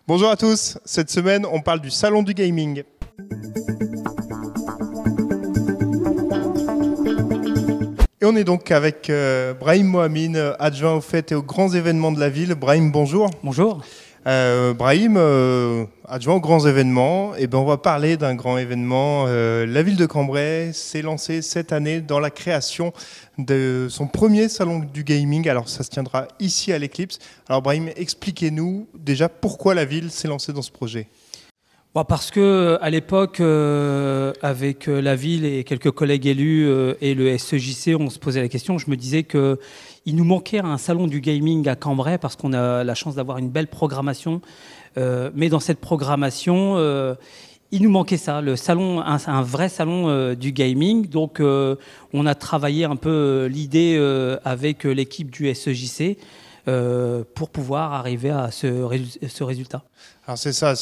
Bonjour à tous, cette semaine on parle du salon du gaming. Et on est donc avec Brahim Mohamine, adjoint aux fêtes et aux grands événements de la ville. Brahim, bonjour. Bonjour. Brahim, adjoint aux grands événements, et on va parler d'un grand événement. La ville de Cambrai s'est lancée cette année dans la création de son premier salon du gaming. Alors ça se tiendra ici à l'Eclipse. Alors Brahim, expliquez-nous déjà pourquoi la ville s'est lancée dans ce projet. Bon, parce que à l'époque, avec la ville et quelques collègues élus et le SEJC, on se posait la question. Je me disais que il nous manquait un salon du gaming à Cambrai parce qu'on a la chance d'avoir une belle programmation. Mais dans cette programmation, il nous manquait ça, le salon, un vrai salon du gaming. Donc, on a travaillé un peu l'idée avec l'équipe du SEJC pour pouvoir arriver à ce résultat. Alors c'est ça,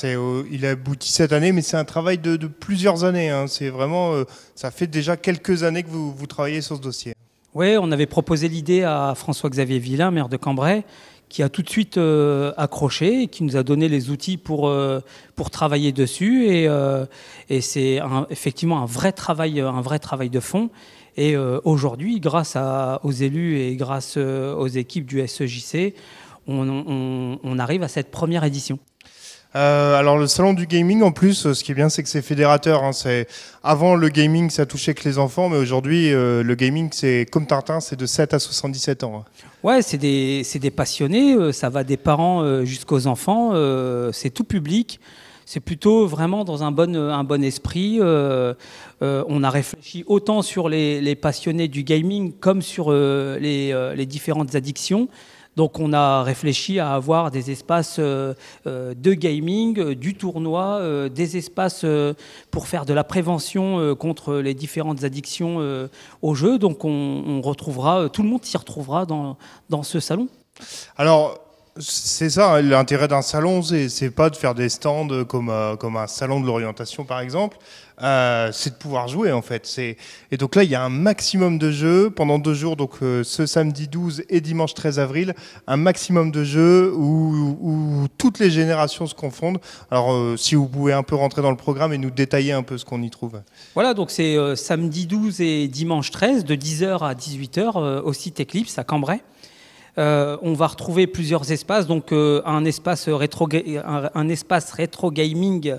il a abouti cette année, mais c'est un travail de plusieurs années. Hein. C'est vraiment, ça fait déjà quelques années que vous travaillez sur ce dossier. Oui, on avait proposé l'idée à François-Xavier Villain, maire de Cambrai, qui a tout de suite accroché et qui nous a donné les outils pour travailler dessus. Et c'est effectivement un vrai travail de fond. Et aujourd'hui, grâce aux élus et grâce aux équipes du SEJC, on arrive à cette première édition. Alors le salon du gaming, en plus, ce qui est bien, c'est que c'est fédérateur. Hein. Avant, le gaming, ça touchait que les enfants, mais aujourd'hui, le gaming, c'est comme Tintin, c'est de 7 à 77 ans. Hein. Ouais, c'est des passionnés, ça va des parents jusqu'aux enfants, c'est tout public. C'est plutôt vraiment dans un bon esprit. On a réfléchi autant sur les passionnés du gaming comme sur les différentes addictions. Donc on a réfléchi à avoir des espaces de gaming, du tournoi, des espaces pour faire de la prévention contre les différentes addictions aux jeux. Donc on retrouvera, tout le monde s'y retrouvera dans ce salon. Alors, c'est ça, hein, l'intérêt d'un salon, c'est pas de faire des stands comme un salon de l'orientation par exemple, c'est de pouvoir jouer en fait. Et donc là, il y a un maximum de jeux pendant 2 jours, donc ce samedi 12 et dimanche 13 avril, un maximum de jeux où toutes les générations se confondent. Alors si vous pouvez un peu rentrer dans le programme et nous détailler un peu ce qu'on y trouve. Voilà, donc c'est samedi 12 et dimanche 13 de 10h à 18h au site Eclipse à Cambrai. On va retrouver plusieurs espaces, donc un espace rétro gaming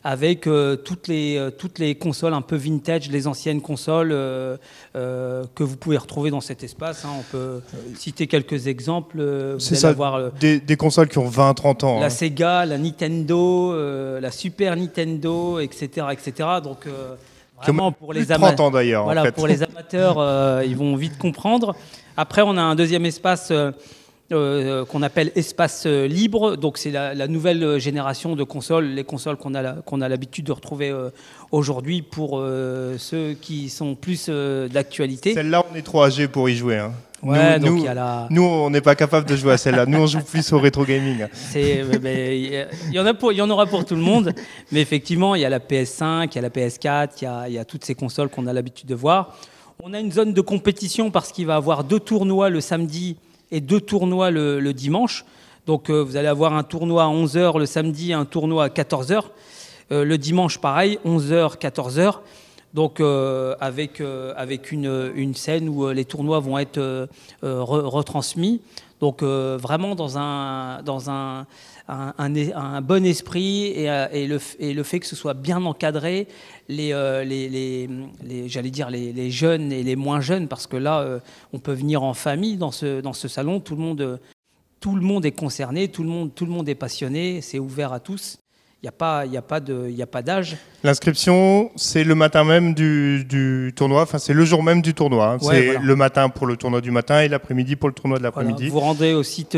avec toutes les consoles un peu vintage, les anciennes consoles que vous pouvez retrouver dans cet espace. Hein. On peut citer quelques exemples. C'est ça, des consoles qui ont 20-30 ans. La hein. Sega, la Nintendo, la Super Nintendo, etc. etc. Donc, vraiment pour les amateurs. 30 ans d'ailleurs. Voilà, en fait. Pour les amateurs, ils vont vite comprendre. Après, on a un deuxième espace qu'on appelle espace libre. Donc, c'est la nouvelle génération de consoles, les consoles qu'on a l'habitude de retrouver aujourd'hui pour ceux qui sont plus d'actualité. Celle-là, on est trop âgés pour y jouer. Hein. Ouais, nous, on n'est pas capable de jouer à celle-là. Nous, on joue plus au rétro gaming. Il y en aura pour tout le monde. Mais effectivement, il y a la PS5, il y a la PS4, il y a toutes ces consoles qu'on a l'habitude de voir. On a une zone de compétition parce qu'il va y avoir 2 tournois le samedi et 2 tournois le dimanche. Donc vous allez avoir un tournoi à 11h le samedi et un tournoi à 14h. Le dimanche, pareil, 11h, 14h. Donc avec une scène où les tournois vont être retransmis. Donc vraiment dans un bon esprit et le fait que ce soit bien encadré, j'allais dire les jeunes et les moins jeunes, parce que là on peut venir en famille dans ce salon, tout le monde est concerné, tout le monde est passionné, c'est ouvert à tous. Il n'y a pas d'âge. L'inscription, c'est le matin même du tournoi, enfin c'est le jour même du tournoi. Hein. Ouais, c'est voilà. Le matin pour le tournoi du matin et l'après-midi pour le tournoi de l'après-midi. Voilà. Vous rendez au site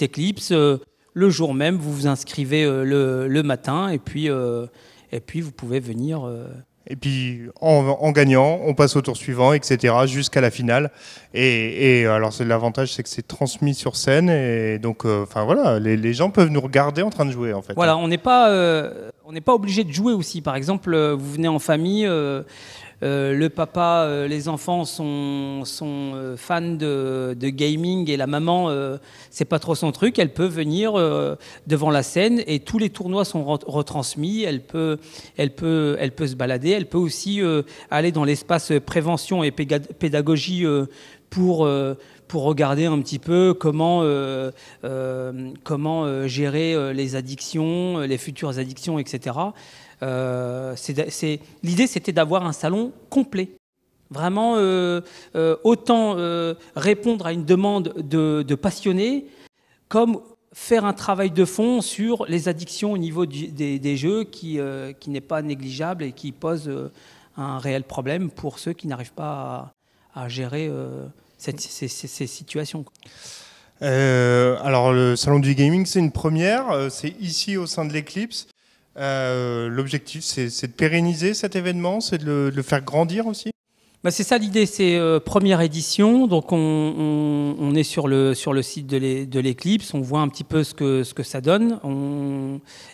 Eclipse, le jour même, vous vous inscrivez le matin et puis vous pouvez venir... Et puis en gagnant, on passe au tour suivant, etc. jusqu'à la finale. Et alors l'avantage, c'est que c'est transmis sur scène. Et donc, voilà, les gens peuvent nous regarder en train de jouer en fait. Voilà, on n'est pas obligé de jouer aussi. Par exemple, vous venez en famille, le papa, les enfants sont fans de gaming et la maman, c'est pas trop son truc, elle peut venir devant la scène et tous les tournois sont retransmis. Elle peut se balader. Elle peut aussi aller dans l'espace prévention et pédagogie pour regarder un petit peu comment gérer les addictions, les futures addictions, etc. L'idée, c'était d'avoir un salon complet. Vraiment, autant répondre à une demande de passionnés, comme faire un travail de fond sur les addictions au niveau des jeux qui n'est pas négligeable et qui pose un réel problème pour ceux qui n'arrivent pas à gérer ces situations. Alors, le salon du gaming, c'est une première. C'est ici au sein de l'Eclipse. L'objectif, c'est de pérenniser cet événement, c'est de le faire grandir aussi. C'est ça l'idée, c'est première édition, donc on est sur le site de l'Eclipse, on voit un petit peu ce que ça donne,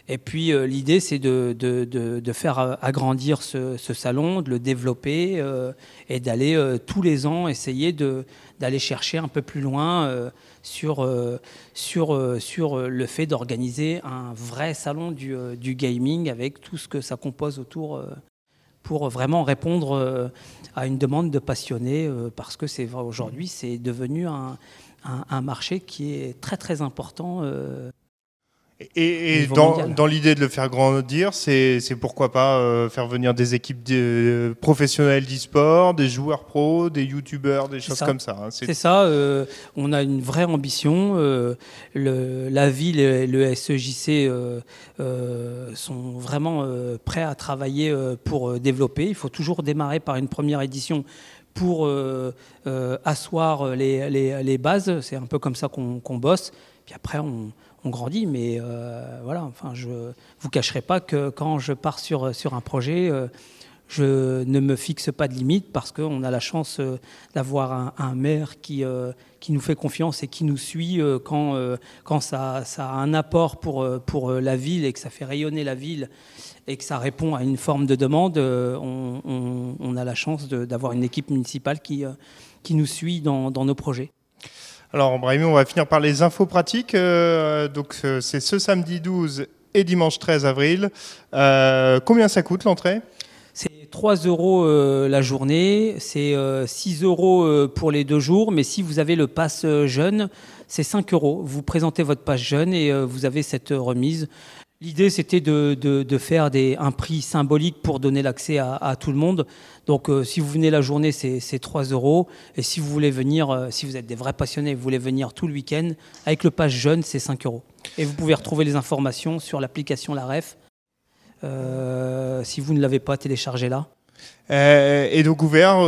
et puis l'idée c'est de faire agrandir ce salon, de le développer et d'aller tous les ans essayer d'aller chercher un peu plus loin sur le fait d'organiser un vrai salon du gaming avec tout ce que ça compose autour pour vraiment répondre à une demande de passionnés, parce que c'est vrai, aujourd'hui, c'est devenu un marché qui est très, très important. Et dans l'idée de le faire grandir, c'est pourquoi pas faire venir des équipes professionnelles d'e-sport, des joueurs pros, des youtubeurs, des choses comme ça. Hein. C'est ça, on a une vraie ambition. La ville et le SEJC sont vraiment prêts à travailler pour développer. Il faut toujours démarrer par une première édition pour asseoir les bases. C'est un peu comme ça qu'on bosse. Puis après, on grandit, mais voilà. Enfin, je vous cacherai pas que quand je pars sur un projet, je ne me fixe pas de limite parce qu'on a la chance d'avoir un maire qui nous fait confiance et qui nous suit quand ça a un apport pour la ville et que ça fait rayonner la ville et que ça répond à une forme de demande. On a la chance d'avoir une équipe municipale qui nous suit dans nos projets. Alors, Brahimi, on va finir par les infos pratiques. Donc, c'est ce samedi 12 et dimanche 13 avril. Combien ça coûte l'entrée ? C'est 3 € la journée, c'est 6 € pour les 2 jours, mais si vous avez le pass jeune, c'est 5 €. Vous présentez votre pass jeune et vous avez cette remise. L'idée, c'était de faire un prix symbolique pour donner l'accès à tout le monde. Donc, si vous venez la journée, c'est 3 €. Et si vous voulez venir, si vous êtes des vrais passionnés, vous voulez venir tout le week-end, avec le pass jeune, c'est 5 €. Et vous pouvez retrouver les informations sur l'application La Ref. Si vous ne l'avez pas, téléchargez-la. Et donc, ouvert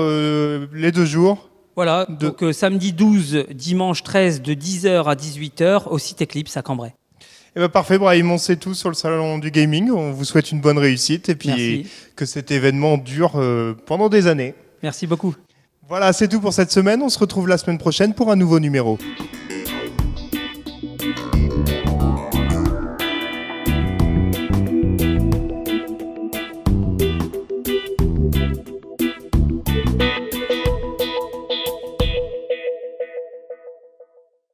les 2 jours. Voilà, donc samedi 12, dimanche 13, de 10h à 18h, au site Eclipse à Cambrai. Eh ben parfait, Brahim, on sait tout sur le salon du gaming. On vous souhaite une bonne réussite et puis que cet événement dure pendant des années. Merci beaucoup. Voilà, c'est tout pour cette semaine. On se retrouve la semaine prochaine pour un nouveau numéro.